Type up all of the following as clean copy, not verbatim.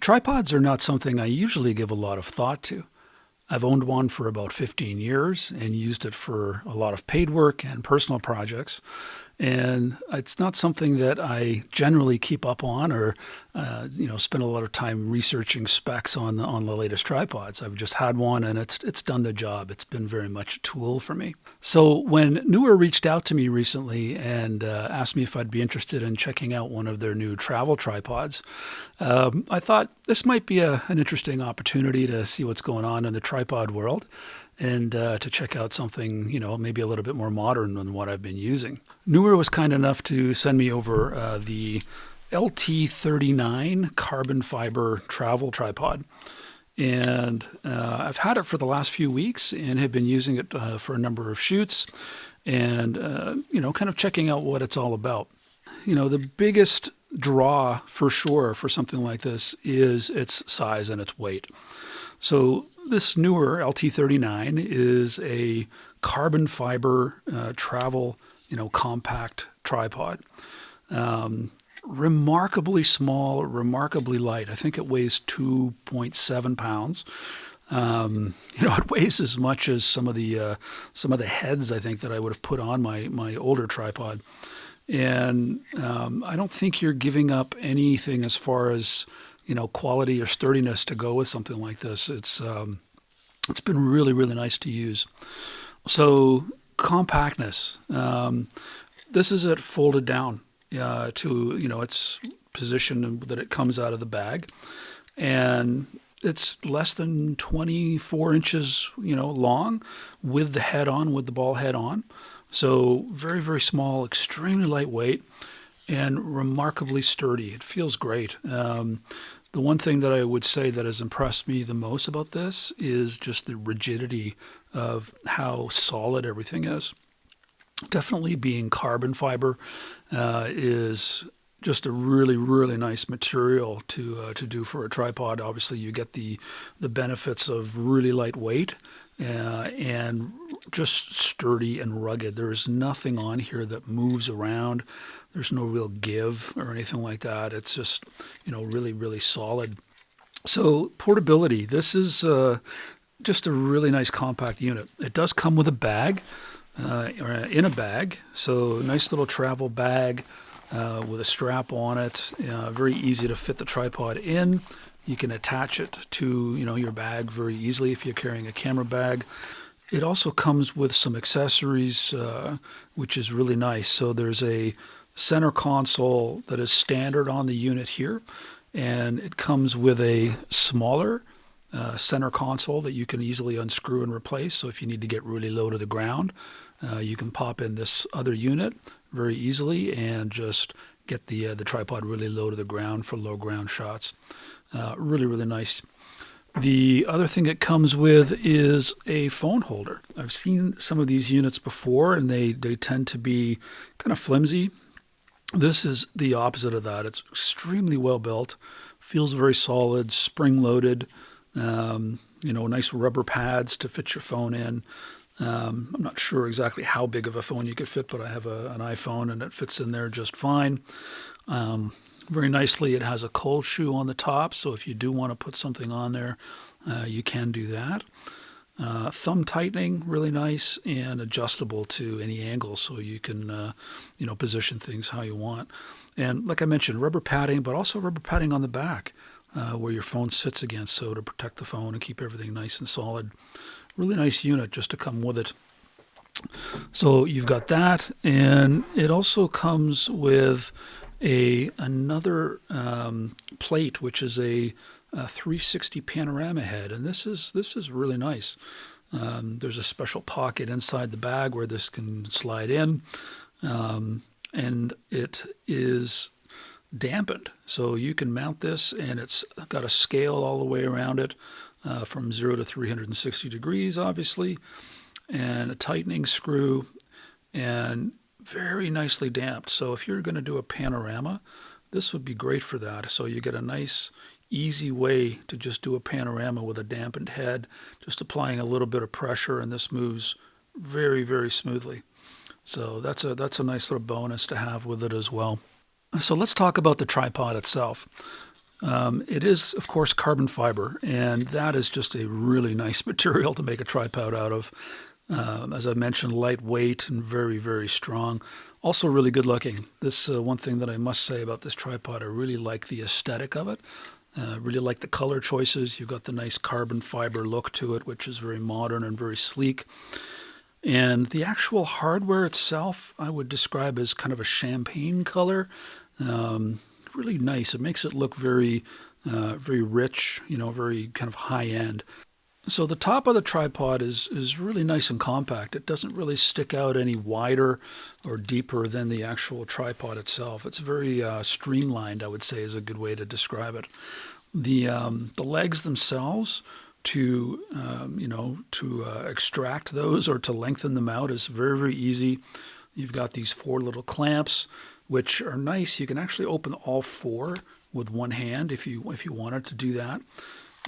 Tripods are not something I usually give a lot of thought to. I've owned one for about 15 years and used it for a lot of paid work and personal projects. And it's not something that I generally keep up on or, spend a lot of time researching specs on the latest tripods. I've just had one and it's done the job. It's been very much a tool for me. So when NEEWER reached out to me recently and asked me if I'd be interested in checking out one of their new travel tripods, I thought this might be an interesting opportunity to see what's going on in the tripod world and to check out something, maybe a little bit more modern than what I've been using. NEEWER was kind enough to send me over the LT39 carbon fiber travel tripod. And I've had it for the last few weeks and have been using it for a number of shoots and, kind of checking out what it's all about. The biggest draw for sure for something like this is its size and its weight. So this NEEWER LT39 is a carbon fiber travel, compact tripod. Remarkably small, remarkably light. I think it weighs 2.7 pounds. It weighs as much as some of the heads I think that I would have put on my older tripod. And I don't think you're giving up anything as far as quality or sturdiness to go with something like this. It's been really, really nice to use. So compactness. This is it folded down to its position that it comes out of the bag, and it's less than 24 inches long with the head on, with the ball head on. So very, very small, extremely lightweight, and remarkably sturdy. It feels great. The one thing that I would say that has impressed me the most about this is just the rigidity of how solid everything is. Definitely being carbon fiber is just a really, really nice material to do for a tripod. Obviously, you get the benefits of really lightweight and just sturdy and rugged. There is nothing on here that moves around. There's no real give or anything like that. It's just, really, really solid. So portability. This is just a really nice compact unit. It does come with a bag, or in a bag. So nice little travel bag with a strap on it. Very easy to fit the tripod in. You can attach it to, your bag very easily if you're carrying a camera bag. It also comes with some accessories, which is really nice. So there's a center console that is standard on the unit here, and it comes with a smaller center console that you can easily unscrew and replace. So if you need to get really low to the ground, you can pop in this other unit very easily and just get the tripod really low to the ground for low ground shots. Really, really nice. The other thing it comes with is a phone holder. I've seen some of these units before, and they tend to be kind of flimsy. This is the opposite of that. It's extremely well built, feels very solid, spring-loaded, nice rubber pads to fit your phone in. I'm not sure exactly how big of a phone you could fit, but I have an iPhone, and it fits in there just fine. Very nicely, it has a cold shoe on the top, so if you do want to put something on there, you can do that. Thumb tightening, really nice, and adjustable to any angle, so you can, position things how you want. And like I mentioned, rubber padding, but also rubber padding on the back where your phone sits against, so to protect the phone and keep everything nice and solid. Really nice unit just to come with it. So you've got that, and it also comes with another plate, which is a 360 panorama head, and this is really nice. There's a special pocket inside the bag where this can slide in, and it is dampened, so you can mount this, and it's got a scale all the way around it from 0 to 360 degrees, obviously, and a tightening screw, and very nicely damped. So if you're going to do a panorama, this would be great for that. So you get a nice, easy way to just do a panorama with a dampened head, just applying a little bit of pressure, and this moves very, very smoothly. So that's a nice little bonus to have with it as well. So let's talk about the tripod itself. It is, of course, carbon fiber, and that is just a really nice material to make a tripod out of. As I mentioned, lightweight and very, very strong. Also really good looking. This one thing that I must say about this tripod, I really like the aesthetic of it. Really like the color choices. You've got the nice carbon fiber look to it, which is very modern and very sleek. And the actual hardware itself, I would describe as kind of a champagne color. Really nice. It makes it look very, very rich, very kind of high end. So the top of the tripod is really nice and compact. It doesn't really stick out any wider or deeper than the actual tripod itself. It's very streamlined, I would say, is a good way to describe it. The legs themselves, to extract those or to lengthen them out is very, very easy. You've got these 4 little clamps, which are nice. You can actually open all 4 with one hand if you wanted to do that,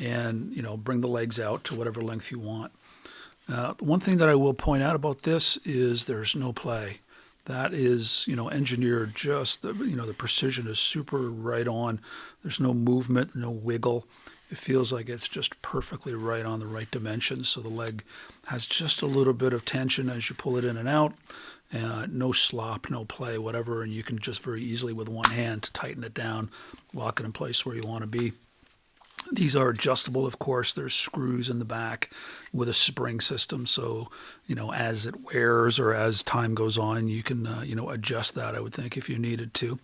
and bring the legs out to whatever length you want. One thing that I will point out about this is there's no play. That is, engineered just, the precision is super right on. There's no movement, no wiggle. It feels like it's just perfectly right on the right dimensions. So the leg has just a little bit of tension as you pull it in and out. No slop, no play, whatever. And you can just very easily with one hand tighten it down, lock it in place where you want to be. These are adjustable, of course. There's screws in the back with a spring system. So, as it wears or as time goes on, you can, adjust that, I would think, if you needed to.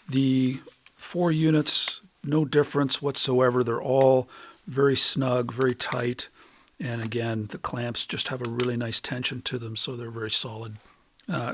The 4 units, no difference whatsoever. They're all very snug, very tight. And again, the clamps just have a really nice tension to them, so they're very solid.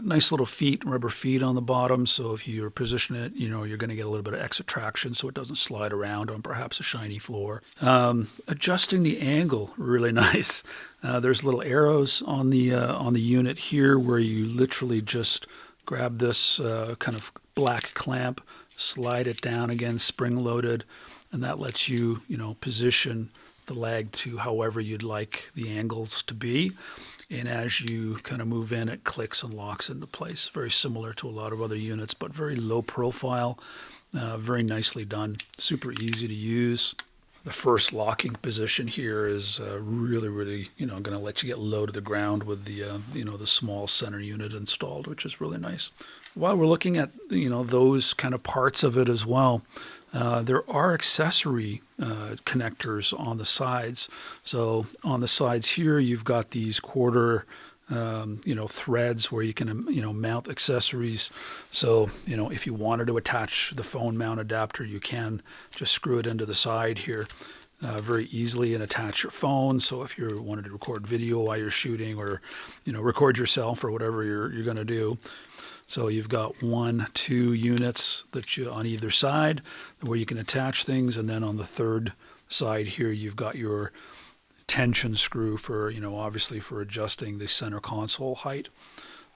Nice little feet, rubber feet on the bottom, so if you're positioning it, you're going to get a little bit of extra traction so it doesn't slide around on perhaps a shiny floor. Adjusting the angle, really nice. There's little arrows on the unit here where you literally just grab this kind of black clamp, slide it down again, spring-loaded, and that lets you, position the leg to however you'd like the angles to be. And as you kind of move in, it clicks and locks into place. Very similar to a lot of other units, but very low profile, very nicely done, super easy to use. The first locking position here is really, really, going to let you get low to the ground with the, the small center unit installed, which is really nice. While we're looking at, those kind of parts of it as well, there are accessory connectors on the sides. So on the sides here, you've got these quarter, threads where you can, mount accessories. So, if you wanted to attach the phone mount adapter, you can just screw it into the side here very easily and attach your phone. So if you wanted to record video while you're shooting or, record yourself or whatever you're going to do. So you've got 1, 2 units that you on either side where you can attach things, and then on the third side here you've got your tension screw for, obviously for adjusting the center console height.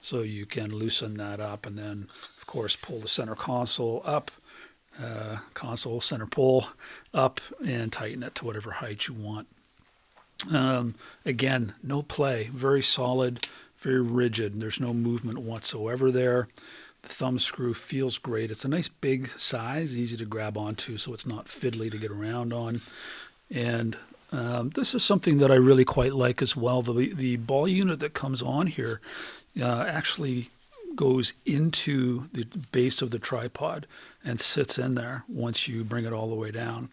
So you can loosen that up and then, of course, pull the center console up, console center pull up, and tighten it to whatever height you want. Again, no play, very solid, very rigid. There's no movement whatsoever there. The thumb screw feels great. It's a nice big size, easy to grab onto, so it's not fiddly to get around on. And this is something that I really quite like as well. The ball unit that comes on here actually goes into the base of the tripod and sits in there once you bring it all the way down.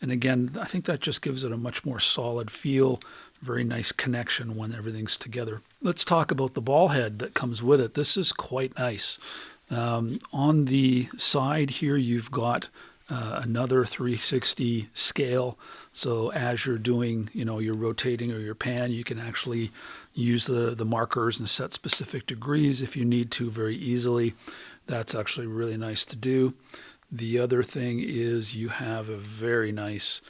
And again, I think that just gives it a much more solid feel, very nice connection when everything's together. Let's talk about the ball head that comes with it. This is quite nice. On the side here, you've got another 360 scale. So as you're doing, your rotating or your pan, you can actually use the markers and set specific degrees if you need to very easily. That's actually really nice to do. The other thing is you have a very nice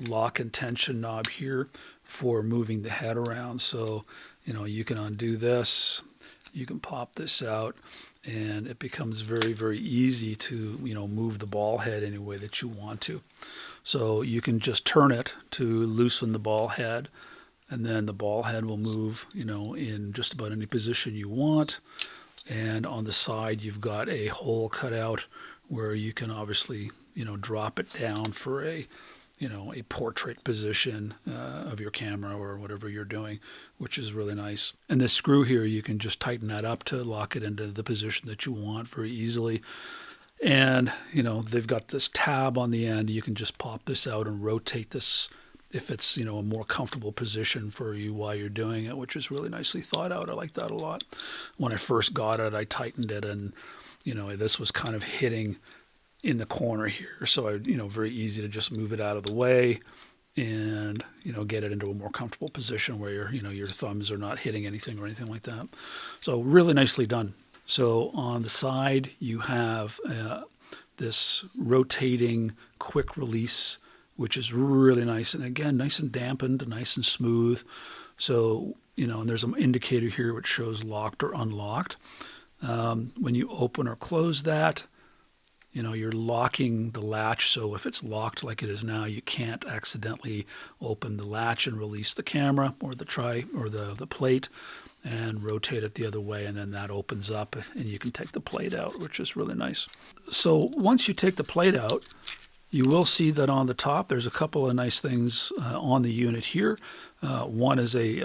lock and tension knob here for moving the head around. So, you can undo this, you can pop this out, and it becomes very, very easy to, move the ball head any way that you want to. So you can just turn it to loosen the ball head, and then the ball head will move, in just about any position you want. And on the side, you've got a hole cut out where you can obviously, drop it down for a portrait position of your camera or whatever you're doing, which is really nice. And this screw here, you can just tighten that up to lock it into the position that you want very easily. And, they've got this tab on the end. You can just pop this out and rotate this if it's, a more comfortable position for you while you're doing it, which is really nicely thought out. I like that a lot. When I first got it, I tightened it, and, this was kind of hitting in the corner here. So, very easy to just move it out of the way and, get it into a more comfortable position where your thumbs are not hitting anything or anything like that. So really nicely done. So on the side, you have this rotating quick release, which is really nice. And again, nice and dampened, nice and smooth. So, and there's an indicator here which shows locked or unlocked. When you open or close that, you're locking the latch. So if it's locked like it is now, you can't accidentally open the latch and release the camera or the plate and rotate it the other way, and then that opens up and you can take the plate out, which is really nice. So once you take the plate out, you will see that on the top there's a couple of nice things on the unit here. One is a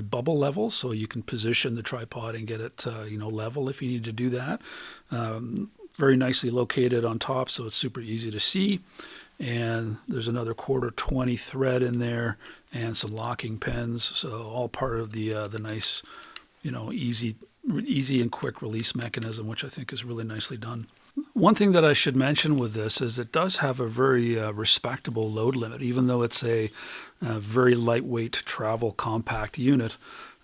bubble level, so you can position the tripod and get it level if you need to do that. Very nicely located on top, so it's super easy to see. And there's another 1/4-20 thread in there and some locking pins, so all part of the nice, easy and quick release mechanism, which I think is really nicely done. One thing that I should mention with this is it does have a very respectable load limit, even though it's a very lightweight travel compact unit.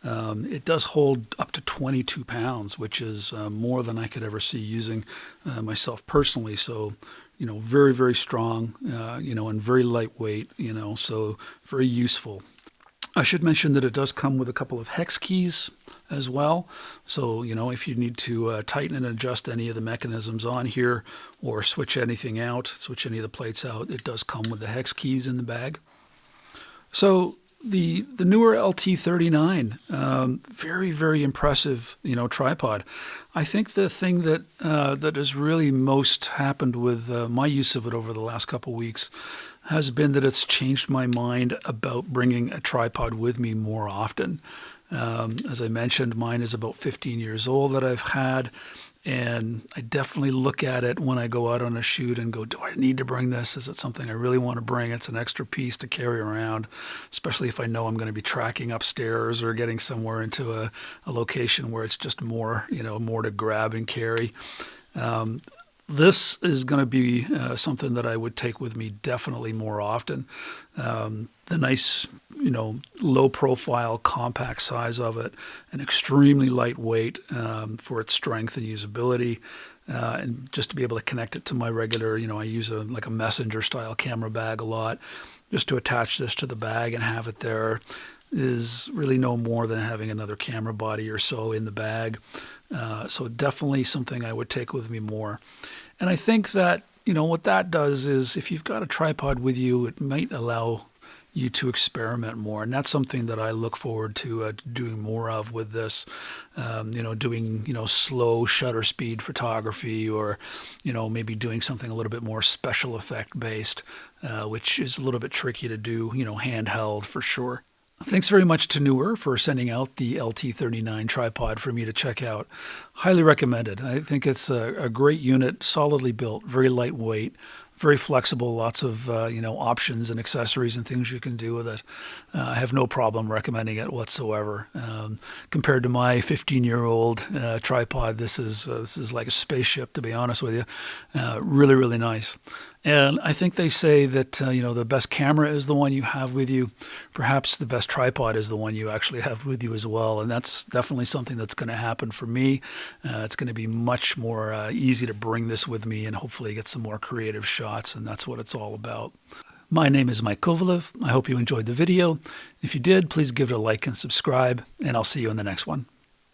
It does hold up to 22 pounds, which is more than I could ever see using myself personally. So, very, very strong, and very lightweight, so very useful. I should mention that it does come with a couple of hex keys as well. So, if you need to tighten and adjust any of the mechanisms on here or switch anything out, switch any of the plates out, it does come with the hex keys in the bag. So the NEEWER LT39, very, very impressive, tripod. I think the thing that has really most happened with my use of it over the last couple of weeks has been that it's changed my mind about bringing a tripod with me more often. As I mentioned, mine is about 15 years old that I've had, and I definitely look at it when I go out on a shoot and go, do I need to bring this? Is it something I really want to bring? It's an extra piece to carry around, especially if I know I'm going to be tracking upstairs or getting somewhere into a location where it's just more, more to grab and carry. This is going to be something that I would take with me definitely more often. The nice, low profile, compact size of it, and extremely lightweight for its strength and usability. And just to be able to connect it to my regular, I use a messenger style camera bag a lot. Just to attach this to the bag and have it there is really no more than having another camera body or so in the bag. So definitely something I would take with me more. And I think that, what that does is if you've got a tripod with you, it might allow you to experiment more. And that's something that I look forward to doing more of with this, doing, slow shutter speed photography, or, maybe doing something a little bit more special effect based, which is a little bit tricky to do, handheld for sure. Thanks very much to NEEWER for sending out the LT39 tripod for me to check out. Highly recommended. I think it's a great unit, solidly built, very lightweight, very flexible, lots of options and accessories and things you can do with it. I have no problem recommending it whatsoever. Compared to my 15-year-old tripod, this is like a spaceship, to be honest with you. Really, really nice. And I think they say that the best camera is the one you have with you. Perhaps the best tripod is the one you actually have with you as well. And that's definitely something that's going to happen for me. It's going to be much more easy to bring this with me and hopefully get some more creative shots. And that's what it's all about. My name is Mike Kovaliv. I hope you enjoyed the video. If you did, please give it a like and subscribe. And I'll see you in the next one.